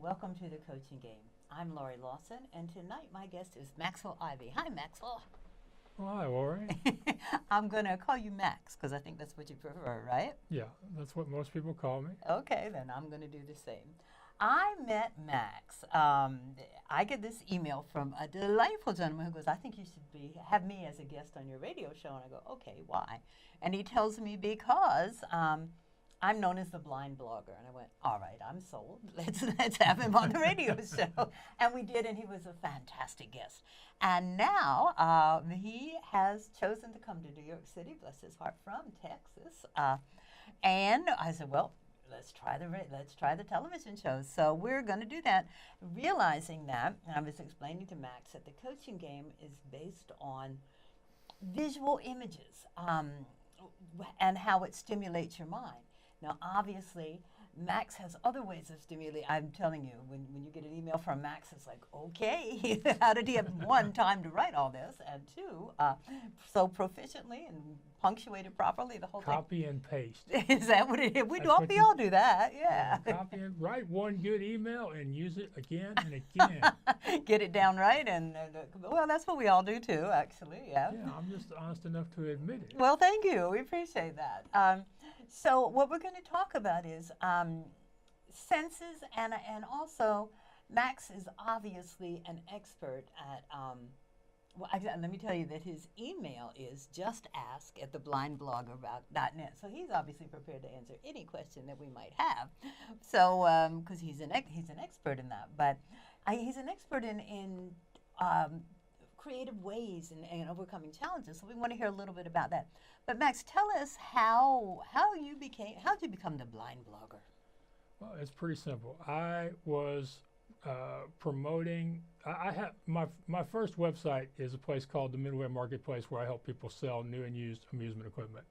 Welcome to the Coaching Game. I'm Laurie Lawson, and tonight my guest is Maxwell Ivey. Hi, Maxwell. Hi, Laurie. I'm going to call you Max because I think that's what you prefer, right? Yeah, that's what most people call me. Okay, then I'm going to do the same. I met Max. I get this email from a delightful gentleman who goes, I think you should have me as a guest on your radio show. And I go, okay, why? And he tells me because I'm known as the blind blogger. And I went, all right, I'm sold. Let's have him on the radio show. And we did, and he was a fantastic guest. And now he has chosen to come to New York City, bless his heart, from Texas. And I said, well, let's try the television shows. So we're going to do that, realizing that, and I was explaining to Max that the coaching game is based on visual images and how it stimulates your mind. Now, obviously, Max has other ways of stimulating. I'm telling you, when you get an email from Max, it's like, okay, how did he have, one, time to write all this, and two, so proficiently and punctuated properly, the whole Copy and paste. Is that what it is? We all do that, yeah. Copy and write one good email and use it again and again. Get it down right, and well, that's what we all do too, actually, yeah. Yeah, I'm just honest enough to admit it. Well, thank you. We appreciate that. So what we're going to talk about is senses, and also Max is obviously an expert at, let me tell you that his email is justask@theblindblogger.net. So he's obviously prepared to answer any question that we might have. So, because he's an expert in that. But he's an expert in creative ways and overcoming challenges. So we want to hear a little bit about that. But Max, tell us how you become the blind blogger. Well, it's pretty simple. I was promoting. I have my first website is a place called the Midway Marketplace where I help people sell new and used amusement equipment.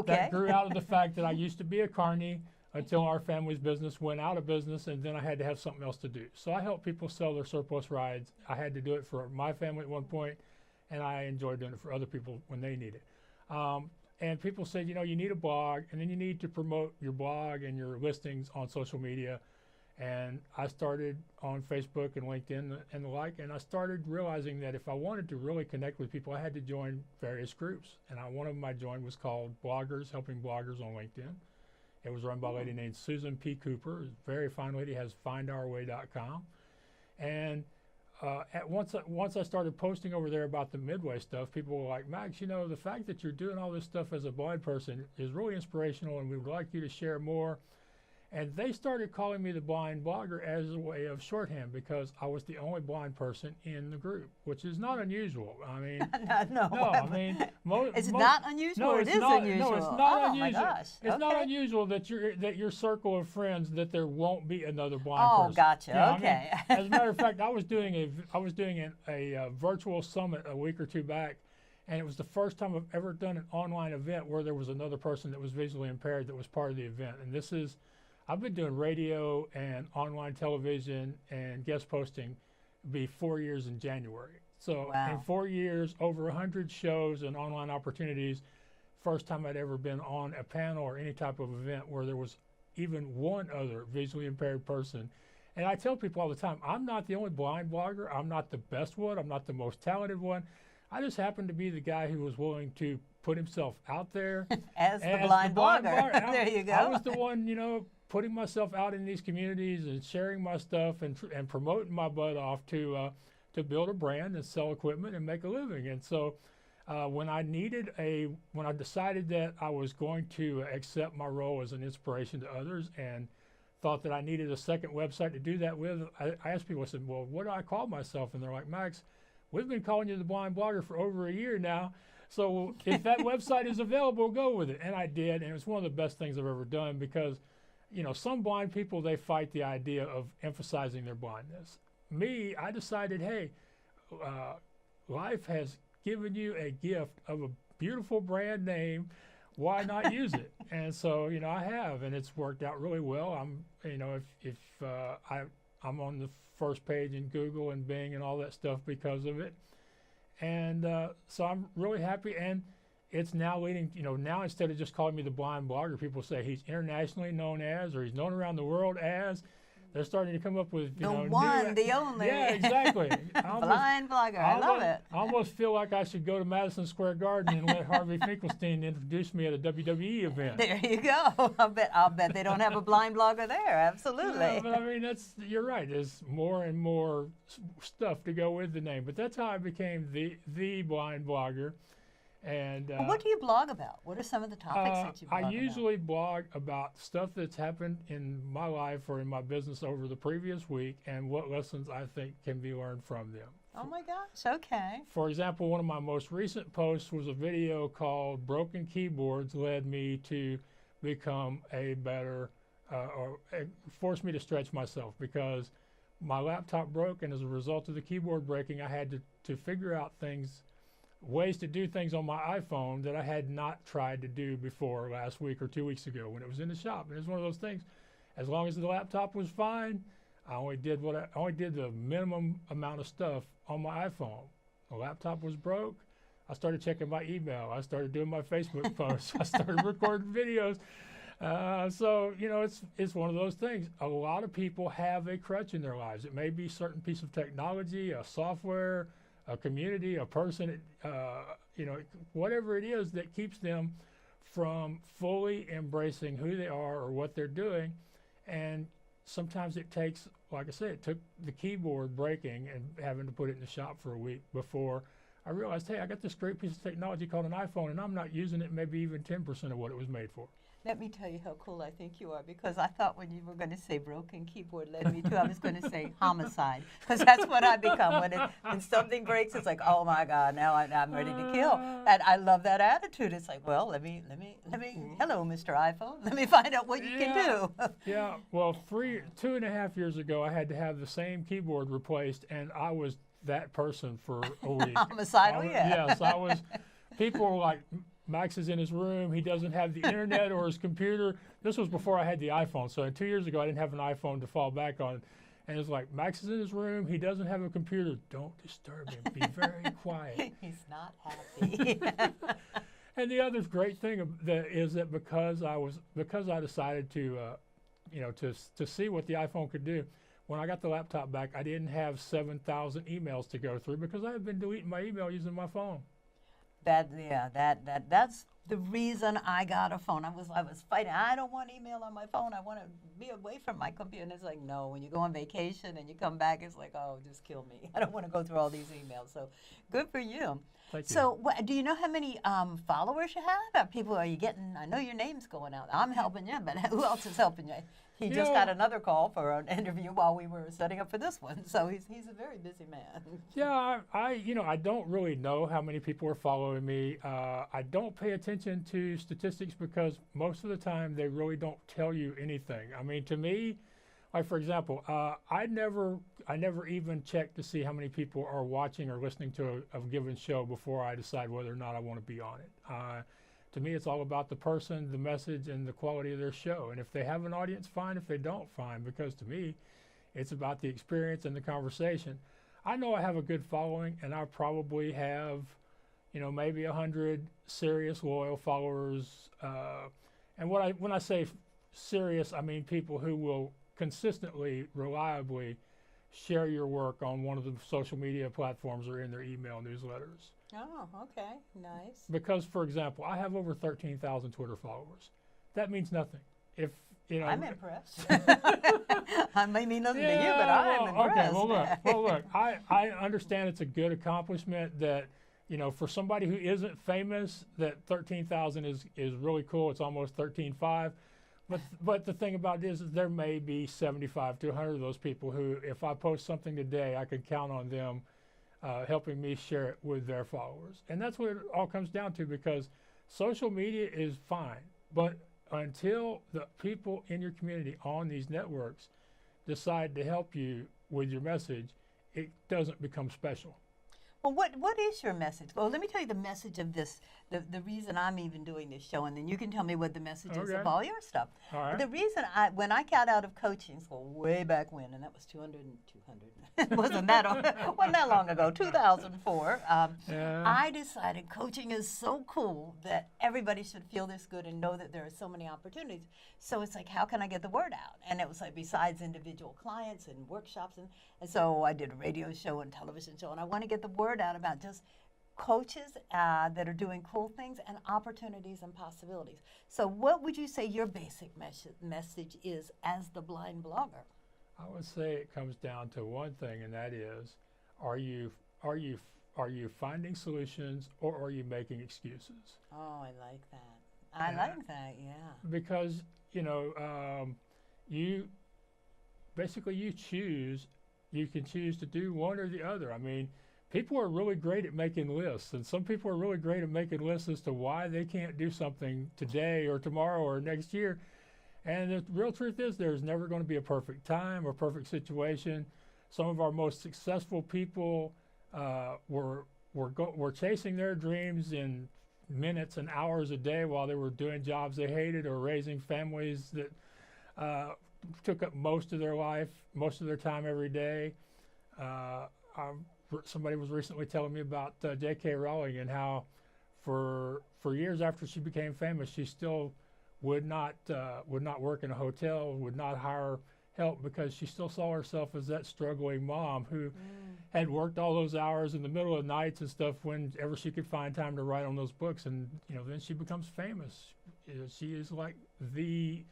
That grew out of the fact that I used to be a carny until our family's business went out of business, and then I had to have something else to do. So I help people sell their surplus rides. I had to do it for my family at one point, and I enjoyed doing it for other people when they need it. And people said, you need a blog, and then you need to promote your blog and your listings on social media. And I started on Facebook and LinkedIn and the like, and I started realizing that if I wanted to really connect with people, I had to join various groups. And one of them I joined was called Bloggers, Helping Bloggers on LinkedIn. It was run by a lady named Susan P. Cooper, a very fine lady, has findourway.com. And once I started posting over there about the Midway stuff, people were like, Max, the fact that you're doing all this stuff as a blind person is really inspirational, and we would like you to share more. And they started calling me the blind blogger as a way of shorthand because I was the only blind person in the group, which is not unusual. I mean, no, I mean, it's not unusual. No, it is not, unusual. No, it's not unusual. My gosh. It's not unusual that your circle of friends that there won't be another blind person. Oh, gotcha. Yeah, okay. I mean, as a matter of fact, I was doing a virtual summit a week or two back, and it was the first time I've ever done an online event where there was another person that was visually impaired that was part of the event. And I've been doing radio and online television and guest posting. Be 4 years in January. So in 4 years, over 100 shows and online opportunities. First time I'd ever been on a panel or any type of event where there was even one other visually impaired person. And I tell people all the time, I'm not the only blind blogger. I'm not the best one. I'm not the most talented one. I just happen to be the guy who was willing to put himself out there as the blind blogger. There you go. I was the one, putting myself out in these communities and sharing my stuff and promoting my butt off to build a brand and sell equipment and make a living. And so when I decided that I was going to accept my role as an inspiration to others and thought that I needed a second website to do that with, I asked people, I said, well, what do I call myself? And they're like, Max, we've been calling you the blind blogger for over a year now. So if that website is available, go with it. And I did, and it was one of the best things I've ever done because some blind people, they fight the idea of emphasizing their blindness. Me, I decided, hey, life has given you a gift of a beautiful brand name. Why not use it? And so, I have, and it's worked out really well. I'm on the first page in Google and Bing and all that stuff because of it. And so I'm really happy. And it's now leading, now instead of just calling me the blind blogger, people say he's internationally known as, or he's known around the world as. They're starting to come up with the one, the only. Yeah, exactly. Blind blogger. I love it. I almost feel like I should go to Madison Square Garden and let Harvey Finkelstein introduce me at a WWE event. There you go. I'll bet they don't have a blind blogger there. Absolutely. Yeah, but I mean, you're right. There's more and more stuff to go with the name. But that's how I became the blind blogger. And what do you blog about? What are some of the topics that you blog I usually blog about stuff that's happened in my life or in my business over the previous week and what lessons I think can be learned from them. Oh my gosh, okay. For example, one of my most recent posts was a video called Broken Keyboards Led Me to Become a Better, forced me to stretch myself because my laptop broke, and as a result of the keyboard breaking, I had to figure out ways to do things on my iPhone that I had not tried to do before last week or 2 weeks ago when it was in the shop. And it's one of those things, as long as the laptop was fine, I only did the minimum amount of stuff on my iPhone. The laptop was broke. I started checking my email. I started doing my Facebook posts. I started recording videos. So, you know, it's one of those things. A lot of people have a crutch in their lives. It may be a certain piece of technology, a software, a community, a person, you know, whatever it is that keeps them from fully embracing who they are or what they're doing. And sometimes it takes, like I said, it took the keyboard breaking and having to put it in the shop for a week before I realized, hey, I got this great piece of technology called an iPhone, and I'm not using it maybe even 10% of what it was made for. Let me tell you how cool I think you are, because I thought when you were going to say broken keyboard led me to, I was going to say homicide, because that's what I become. When something breaks, it's like, oh my God, now I'm ready to kill. And I love that attitude. It's like, well, let me, hello, Mr. iPhone, let me find out what you can do. Yeah, well, 2.5 years ago, I had to have the same keyboard replaced, and I was that person for a week. Homicidal, yeah. Yes, I was. People were like, Max is in his room. He doesn't have the internet or his computer. This was before I had the iPhone. So 2 years ago, I didn't have an iPhone to fall back on. And it's like, Max is in his room. He doesn't have a computer. Don't disturb him. Be very quiet. He's not happy. And the other great thing is that because I decided to, you know, to see what the iPhone could do, when I got the laptop back, I didn't have 7,000 emails to go through because I had been deleting my email using my phone. That's the reason I got a phone. I was fighting. I don't want email on my phone. I want to be away from my computer. And it's like, no, when you go on vacation and you come back, it's like, oh, just kill me. I don't want to go through all these emails. So good for you. Thank you. So do you know how many followers you have? Are you getting, I know your name's going out. I'm helping you, but who else is helping you? He just got another call for an interview while we were setting up for this one. So he's a very busy man. Yeah, I don't really know how many people are following me. I don't pay attention to statistics because most of the time they really don't tell you anything. I mean, to me, like for example, I never even check to see how many people are watching or listening to a given show before I decide whether or not I want to be on it. To me, it's all about the person, the message, and the quality of their show. And if they have an audience, fine. If they don't, fine. Because to me, it's about the experience and the conversation. I know I have a good following, and I probably have, you know, maybe 100 serious, loyal followers. And when I say serious, I mean people who will consistently, reliably share your work on one of the social media platforms or in their email newsletters. Oh, okay, nice. Because, for example, I have over 13,000 Twitter followers. That means nothing. If you know, I'm impressed. I may mean nothing to you, but I'm impressed. Okay, well look, I understand it's a good accomplishment that, you know, for somebody who isn't famous, that 13,000 is really cool. It's almost 13.5. But the thing about it is there may be 75 to 100 of those people who, if I post something today, I can count on them helping me share it with their followers. And that's what it all comes down to, because social media is fine, but until the people in your community on these networks decide to help you with your message, it doesn't become special. Well, what is your message? Well, let me tell you the message of this, the reason I'm even doing this show, and then you can tell me what the message is Okay. of all your stuff. All right. The reason when I got out of coaching school way back when, and that was 200, wasn't that long ago, 2004, Yeah. I decided coaching is so cool that everybody should feel this good and know that there are so many opportunities. So it's like, how can I get the word out? And it was like, besides individual clients and workshops, and so I did a radio show and television show, and I want to get the word out about just coaches that are doing cool things and opportunities and possibilities. So what would you say your basic message is as the blind blogger? I would say it comes down to one thing, and that is, are you finding solutions, or are you making excuses? Oh, I like that. I like that, yeah. Because you choose. You can choose to do one or the other. I mean, people are really great at making lists, and some people are really great at making lists as to why they can't do something today or tomorrow or next year. And the real truth is, there's never going to be a perfect time or perfect situation. Some of our most successful people were chasing their dreams in minutes and hours a day while they were doing jobs they hated or raising families that took up most of their life, most of their time every day. Somebody was recently telling me about J.K. Rowling and how for years after she became famous, she still would not work in a hotel, would not hire help, because she still saw herself as that struggling mom who had worked all those hours in the middle of nights and stuff whenever she could find time to write on those books. And then she becomes famous. She is like the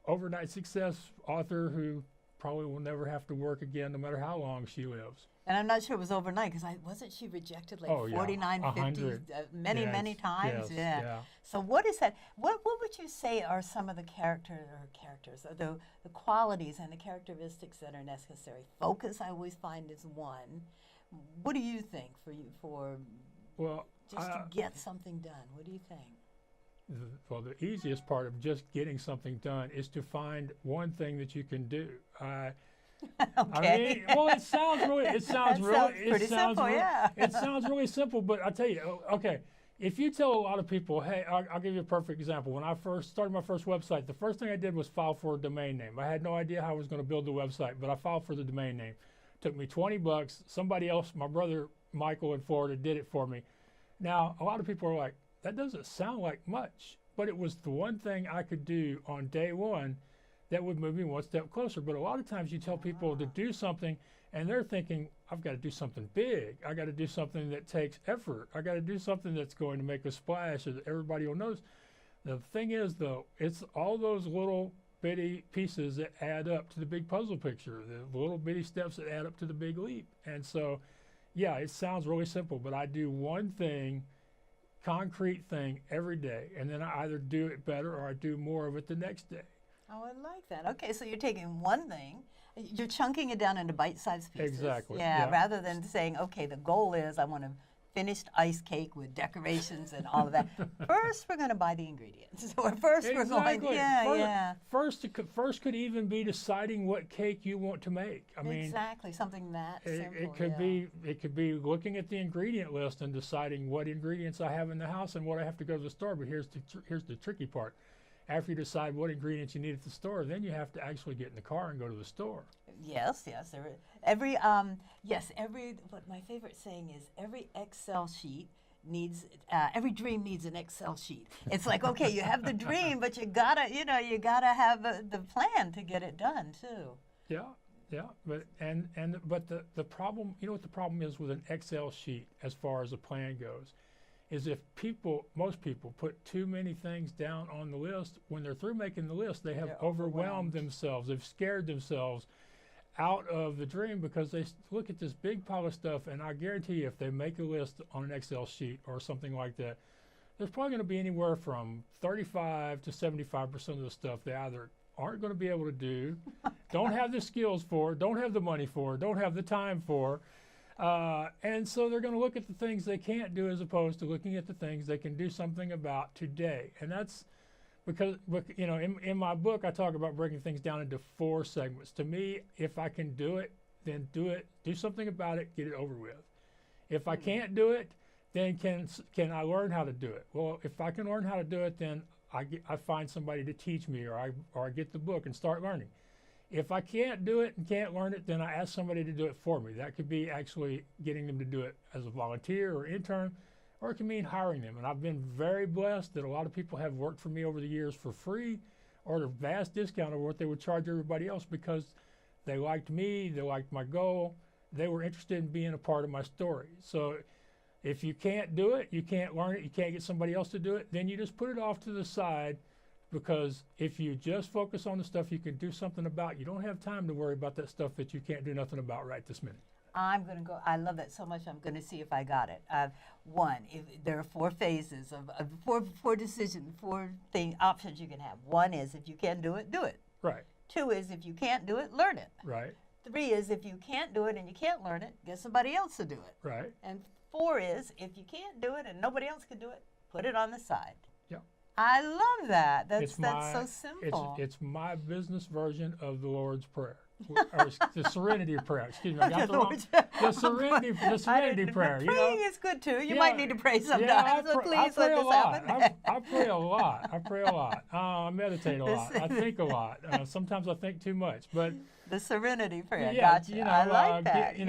overnight success author who probably will never have to work again, no matter how long she lives. And I'm not sure it was overnight, because wasn't she rejected like 49, 50, many times? Yes, yeah. So what is that? What would you say are some of the characters, the qualities and the characteristics that are necessary? Focus, I always find, is one. What do you think for to get something done? What do you think? Well, the easiest part of just getting something done is to find one thing that you can do. Okay. I mean, well, it sounds really simple, but I tell you, okay, if you tell a lot of people, hey, I'll give you a perfect example. When I first started my first website, the first thing I did was file for a domain name. I had no idea how I was going to build the website, but I filed for the domain name. It took me $20. Somebody else, my brother Michael in Florida, did it for me. Now, a lot of people are like, that doesn't sound like much, but it was the one thing I could do on day one that would move me one step closer. But a lot of times you tell people to do something and they're thinking, I've got to do something big. I got to do something that takes effort. I got to do something that's going to make a splash so that everybody will notice. The thing is, though, it's all those little bitty pieces that add up to the big puzzle picture, the little bitty steps that add up to the big leap. And so, yeah, it sounds really simple, but I do one thing, concrete thing every day, and then I either do it better or I do more of it the next day. Oh, I like that. Okay, so you're taking one thing, you're chunking it down into bite-sized pieces. Exactly. Yeah, rather than saying, okay, the goal is I want a finished ice cake with decorations and all of that. First, we're going to buy the ingredients. Or first, we're going, First could even be deciding what cake you want to make. I mean, exactly, something that simple. It could be looking at the ingredient list and deciding what ingredients I have in the house and what I have to go to the store. But here's the tricky part. After you decide what ingredients you need at the store, then you have to actually get in the car and go to the store. Yes. What my favorite saying is, every Excel sheet needs, every dream needs an Excel sheet. It's like, okay, you have the dream, but you gotta have the plan to get it done too. Yeah. But the problem, you know what the problem is with an Excel sheet as far as a plan goes, is if most people put too many things down on the list, when they're through making the list, they have overwhelmed themselves. They've scared themselves out of the dream because they look at this big pile of stuff, and I guarantee you, if they make a list on an Excel sheet or something like that, there's probably going to be anywhere from 35 to 75% of the stuff they either aren't going to be able to do, don't have the skills for, don't have the money for, don't have the time for. And so they're going to look at the things they can't do as opposed to looking at the things they can do something about today. And that's because, in my book, I talk about breaking things down into 4 segments. To me, if I can do it, then do it. Do something about it. Get it over with. If I can't do it, then can I learn how to do it? Well, if I can learn how to do it, then I find somebody to teach me, or I get the book and start learning. If I can't do it and can't learn it, then I ask somebody to do it for me. That could be actually getting them to do it as a volunteer or intern, or it can mean hiring them. And I've been very blessed that a lot of people have worked for me over the years for free or at a vast discount of what they would charge everybody else, because they liked me, they liked my goal, they were interested in being a part of my story. So if you can't do it, you can't learn it, you can't get somebody else to do it, then you just put it off to the side, because if you just focus on the stuff you can do something about, you don't have time to worry about that stuff that you can't do nothing about right this minute. I'm going to go. I love that so much. I'm going to see if I got it. One, there are 4 phases of four decisions, 4 options you can have. One is if you can do it, do it. Right. 2 is if you can't do it, learn it. Right. 3 is if you can't do it and you can't learn it, get somebody else to do it. Right. And 4 is if you can't do it and nobody else can do it, put it on the side. Yeah. I love that. That's so simple. It's my business version of the Lord's Prayer. Or the Serenity Prayer. Excuse me, I got the wrong. The Serenity Prayer. Praying is good too. You might need to pray sometimes. So please let this happen. I pray a lot. I meditate a lot. I think a lot. Sometimes I think too much, but the Serenity Prayer. Yeah, gotcha. I like that. It's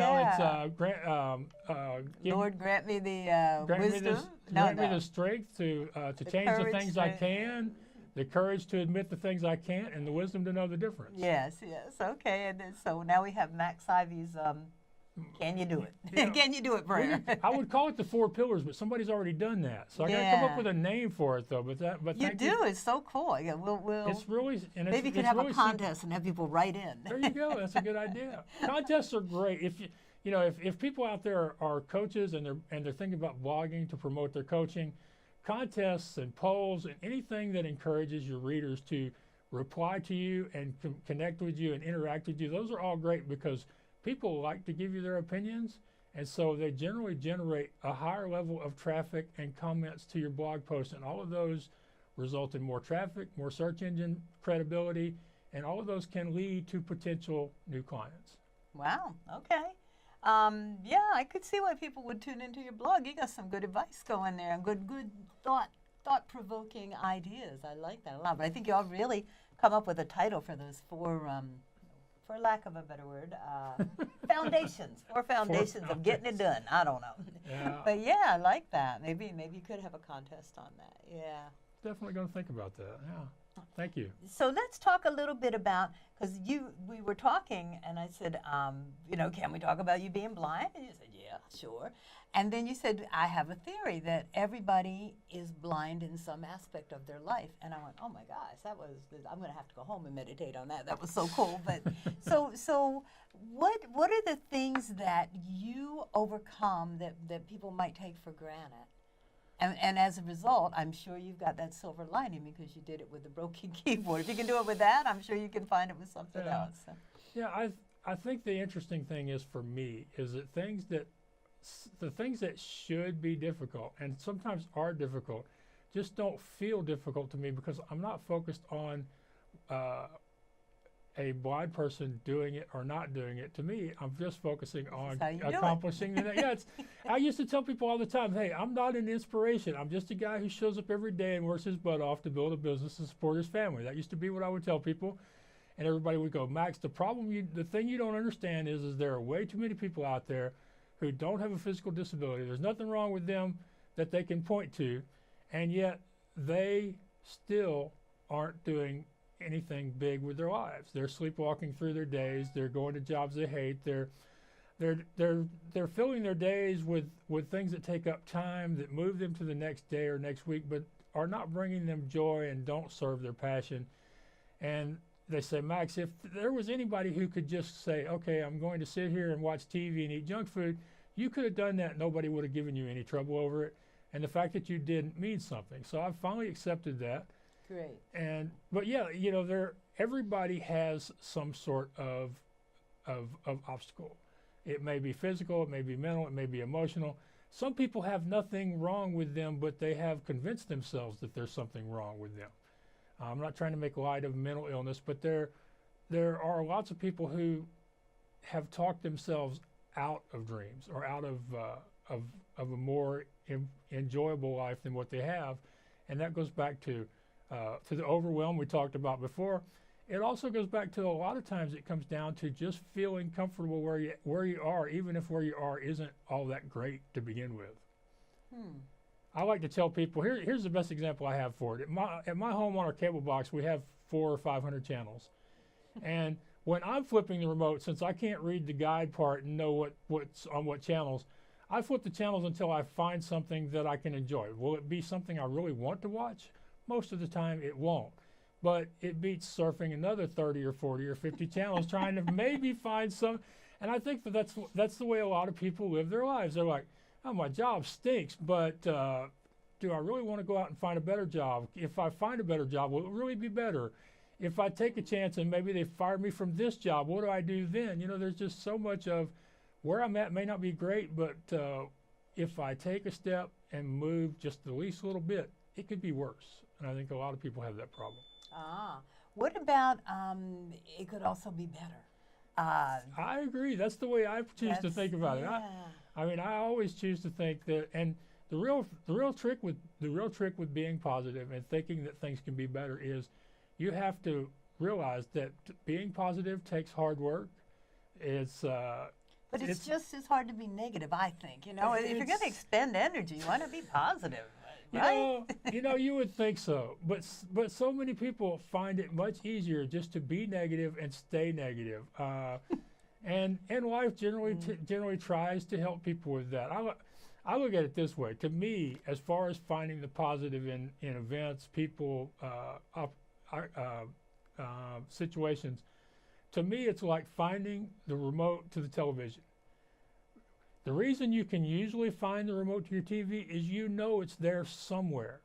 Lord, grant me the wisdom. Grant me the strength to change the things I can. The courage to admit the things I can't, and the wisdom to know the difference. Yes. Okay, and then, so now we have Max Ivey's Can You Do It? Yeah. Can You Do It prayer? I would call it the 4 pillars, but somebody's already done that. So I got to come up with a name for it, though. But you do. It's so cool. Yeah, we'll. It's really. And maybe you could have a contest and have people write in. There you go. That's a good idea. Contests are great. If people out there are coaches and they're thinking about blogging to promote their coaching, contests and polls and anything that encourages your readers to reply to you and connect with you and interact with you, those are all great, because people like to give you their opinions, and so they generally generate a higher level of traffic and comments to your blog post, and all of those result in more traffic, more search engine credibility, and all of those can lead to potential new clients. Wow. Okay. Yeah, I could see why people would tune into your blog. You got some good advice going there, and good thought-provoking ideas. I like that a lot. But I think you all really come up with a title for those 4, for lack of a better word, foundations. 4 foundations of getting it done. I don't know. Yeah. But yeah, I like that. Maybe you could have a contest on that. Yeah. Definitely going to think about that. Yeah. Thank you. So let's talk a little bit about, because we were talking, and I said, can we talk about you being blind? And you said, yeah, sure. And then you said, I have a theory that everybody is blind in some aspect of their life. And I went, oh my gosh, I'm going to have to go home and meditate on that. That was so cool. But so what are the things that you overcome that people might take for granted? And as a result, I'm sure you've got that silver lining, because you did it with the broken keyboard. If you can do it with that, I'm sure you can find it with something else. So. Yeah, I think the interesting thing is, for me, is that the things that should be difficult and sometimes are difficult just don't feel difficult to me, because I'm not focused on a blind person doing it or not doing it. To me, I'm just focusing on accomplishing it. Yeah, I used to tell people all the time, hey, I'm not an inspiration. I'm just a guy who shows up every day and works his butt off to build a business and support his family. That used to be what I would tell people. And everybody would go, Max, the thing you don't understand is there are way too many people out there who don't have a physical disability. There's nothing wrong with them that they can point to, and yet they still aren't doing anything big with their lives. They're sleepwalking through their days. They're going to jobs they hate. They're filling their days with things that take up time, that move them to the next day or next week, but are not bringing them joy and don't serve their passion. And they say, Max, if there was anybody who could just say, okay, I'm going to sit here and watch TV and eat junk food, you could have done that. Nobody would have given you any trouble over it. And the fact that you didn't means something. So I've finally accepted that. Great. But yeah, everybody has some sort of obstacle. It may be physical, it may be mental, it may be emotional. Some people have nothing wrong with them, but they have convinced themselves that there's something wrong with them. I'm not trying to make light of mental illness, but there are lots of people who have talked themselves out of dreams or out of a more enjoyable life than what they have. And that goes back to the overwhelm we talked about before. It also goes back to a lot of times it comes down to just feeling comfortable where you are, even if where you are isn't all that great to begin with. I like to tell people, here's the best example I have for it. At my home on our cable box, we have 400 or 500 channels. And when I'm flipping the remote, since I can't read the guide part and know what's on what channels, I flip the channels until I find something that I can enjoy. Will it be something I really want to watch? Most of the time it won't. But it beats surfing another 30 or 40 or 50 channels trying to maybe find some. And I think that's the way a lot of people live their lives. They're like, oh, my job stinks, but do I really want to go out and find a better job? If I find a better job, will it really be better? If I take a chance and maybe they fire me from this job, what do I do then? You know, there's just so much of where I'm at may not be great, but if I take a step and move just the least little bit, it could be worse. And I think a lot of people have that problem. What about it could also be better? I agree. That's the way I choose to think about it. I mean, I always choose to think that, and the real trick with being positive and thinking that things can be better is you have to realize that being positive takes hard work. But it's just as hard to be negative, I think. You know, if you're going to expend energy, why not be positive? Right? You would think so, but so many people find it much easier just to be negative and stay negative. And life generally tries to help people with that. I look at it this way. To me, as far as finding the positive in events, people, situations, to me it's like finding the remote to the television. The reason you can usually find the remote to your TV is you know it's there somewhere.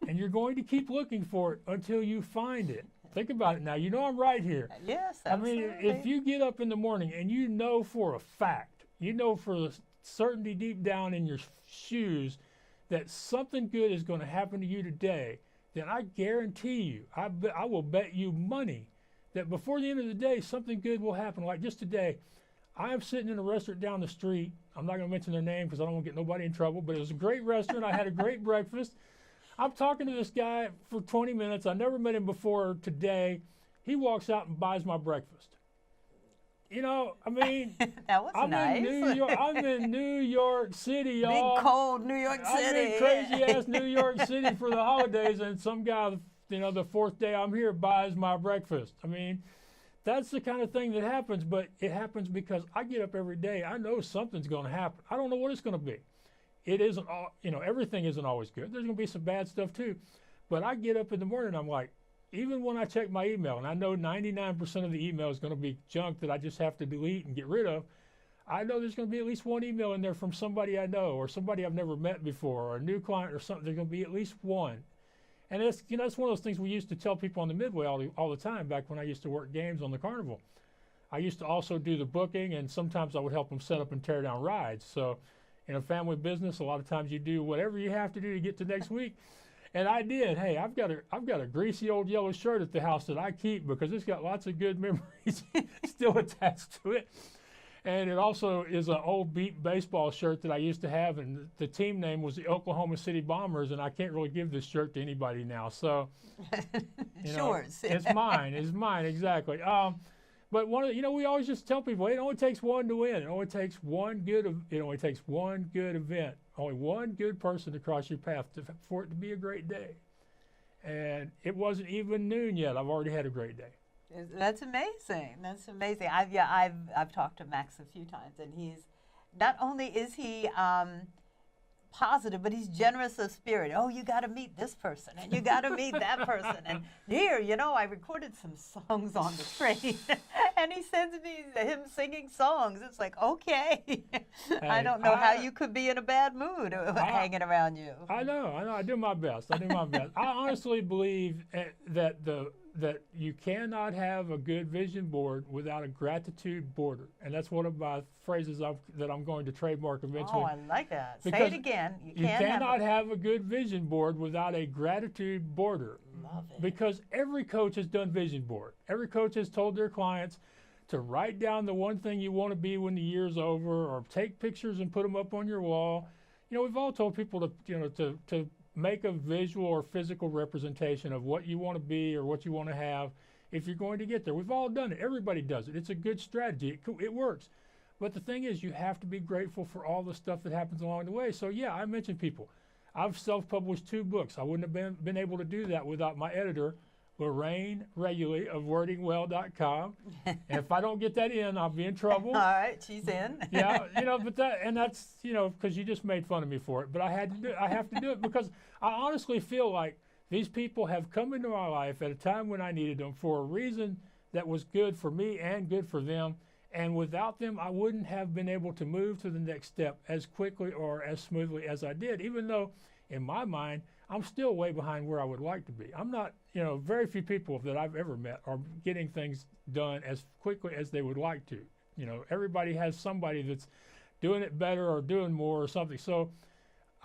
And you're going to keep looking for it until you find it. Think about it now. You know I'm right here. Yes, absolutely. I mean, if you get up in the morning and you know for a fact, you know for the certainty deep down in your shoes that something good is going to happen to you today, then I guarantee you, I will bet you money that before the end of the day, something good will happen. Like just today, I'm sitting in a restaurant down the street. I'm not going to mention their name because I don't want to get nobody in trouble, but it was a great restaurant. I had a great breakfast. I'm talking to this guy for 20 minutes. I never met him before today. He walks out and buys my breakfast. You know, I mean, that was nice. I'm in New York City, y'all. Big cold New York City. I'm in crazy-ass New York City for the holidays, and some guy, the fourth day I'm here buys my breakfast. I mean, that's the kind of thing that happens, but it happens because I get up every day. I know something's going to happen. I don't know what it's going to be. It isn't all, everything isn't always good. There's going to be some bad stuff too. But I get up in the morning, I'm like, even when I check my email, and I know 99% of the email is going to be junk that I just have to delete and get rid of, I know there's going to be at least one email in there from somebody I know or somebody I've never met before or a new client or something. There's going to be at least one. And it's one of those things we used to tell people on the Midway all the time back when I used to work games on the Carnival. I used to also do the booking, and sometimes I would help them set up and tear down rides. So in a family business, a lot of times you do whatever you have to do to get to next week. And I did. Hey, I've got a greasy old yellow shirt at the house that I keep because it's got lots of good memories still attached to it. And it also is an old beat baseball shirt that I used to have, and the team name was the Oklahoma City Bombers, and I can't really give this shirt to anybody now. So, yours. It's mine. It's mine, exactly. But we always just tell people, it only takes one to win. It only takes one good event, only one good person to cross your path for it to be a great day. And it wasn't even noon yet. I've already had a great day. That's amazing. That's amazing. I've talked to Max a few times, and he's not only is he positive, but he's generous of spirit. Oh, you got to meet this person, and you got to meet that person. And here, I recorded some songs on the train, and he sends me him singing songs. It's like, okay. Hey, I don't know how you could be in a bad mood hanging around you. I know. I do my best. I honestly believe that you cannot have a good vision board without a gratitude border. And that's one of my phrases that I'm going to trademark eventually. Oh, I like that. Say it again. You cannot have a good vision board without a gratitude border. Love it. Because every coach has done vision board. Every coach has told their clients to write down the one thing you want to be when the year's over, or take pictures and put them up on your wall. You know, we've all told people to, you know, to make a visual or physical representation of what you want to be or what you want to have if you're going to get there. We've all done it. Everybody does it. It's a good strategy. It works. But the thing is, you have to be grateful for all the stuff that happens along the way. So yeah, I mentioned people. I've self-published 2 books. I wouldn't have been able to do that without my editor, Lorraine Reguly of wordingwell.com. And if I don't get that in, I'll be in trouble. All right, she's in. Yeah, you know, but that's, you know, because you just made fun of me for it. But I have to do it because I honestly feel like these people have come into my life at a time when I needed them for a reason that was good for me and good for them. And without them, I wouldn't have been able to move to the next step as quickly or as smoothly as I did, even though in my mind, I'm still way behind where I would like to be. I'm not, you know, very few people that I've ever met are getting things done as quickly as they would like to. You know, everybody has somebody that's doing it better or doing more or something. So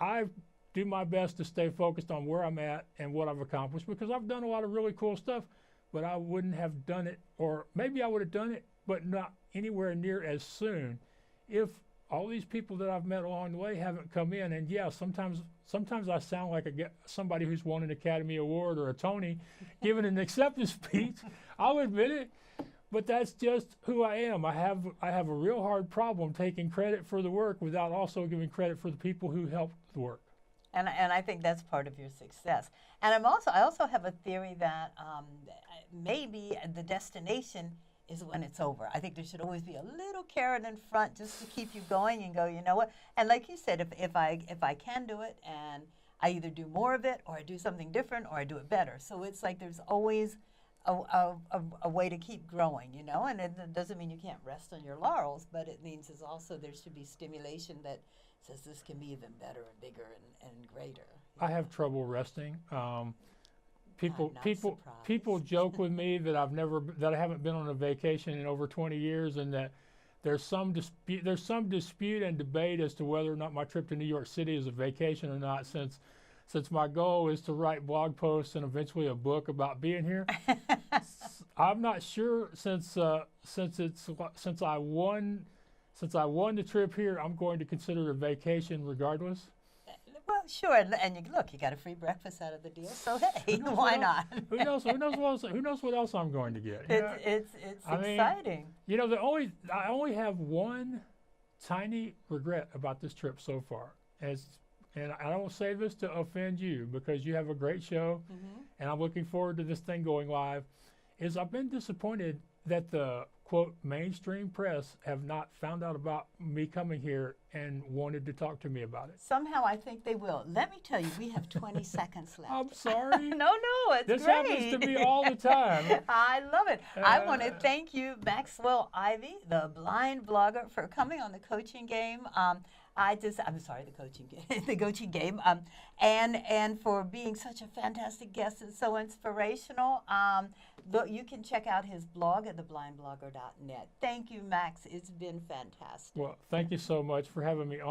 I do my best to stay focused on where I'm at and what I've accomplished, because I've done a lot of really cool stuff, but I wouldn't have done it, or maybe I would have done it, but not anywhere near as soon if all these people that I've met along the way haven't come in. And yeah, sometimes I sound like somebody who's won an Academy Award or a Tony giving an acceptance speech. I'll admit it, but that's just who I am. I have a real hard problem taking credit for the work without also giving credit for the people who helped the work. And I think that's part of your success. And I also have a theory that maybe the destination is when it's over. I think there should always be a little carrot in front just to keep you going and go, you know what? And like you said, if I can do it, and I either do more of it or I do something different or I do it better. So it's like there's always a way to keep growing, you know? And it doesn't mean you can't rest on your laurels, but it means there should be stimulation that says this can be even better and bigger and greater. I have trouble resting. People joke with me that I haven't been on a vacation in over 20 years, and that there's some dispute and debate as to whether or not my trip to New York City is a vacation or not, since my goal is to write blog posts and eventually a book about being here. I'm not sure, since I won the trip here, I'm going to consider it a vacation regardless. Well, sure, and you got a free breakfast out of the deal, so hey, why not? Who knows what else I'm going to get? It's exciting. You know, I only have one tiny regret about this trip so far, and I don't say this to offend you, because you have a great show, and I'm looking forward to this thing going live, is I've been disappointed that the, quote, mainstream press have not found out about me coming here and wanted to talk to me about it. Somehow I think they will. Let me tell you, we have 20 seconds left. I'm sorry. No, it's this great. happens to me all the time. I love it. I want to thank you, Maxwell Ivey, the blind blogger, for coming on the coaching game. The coaching game, and for being such a fantastic guest and so inspirational. You can check out his blog at theblindblogger.net. Thank you, Max. It's been fantastic. Well, thank you so much for having me on.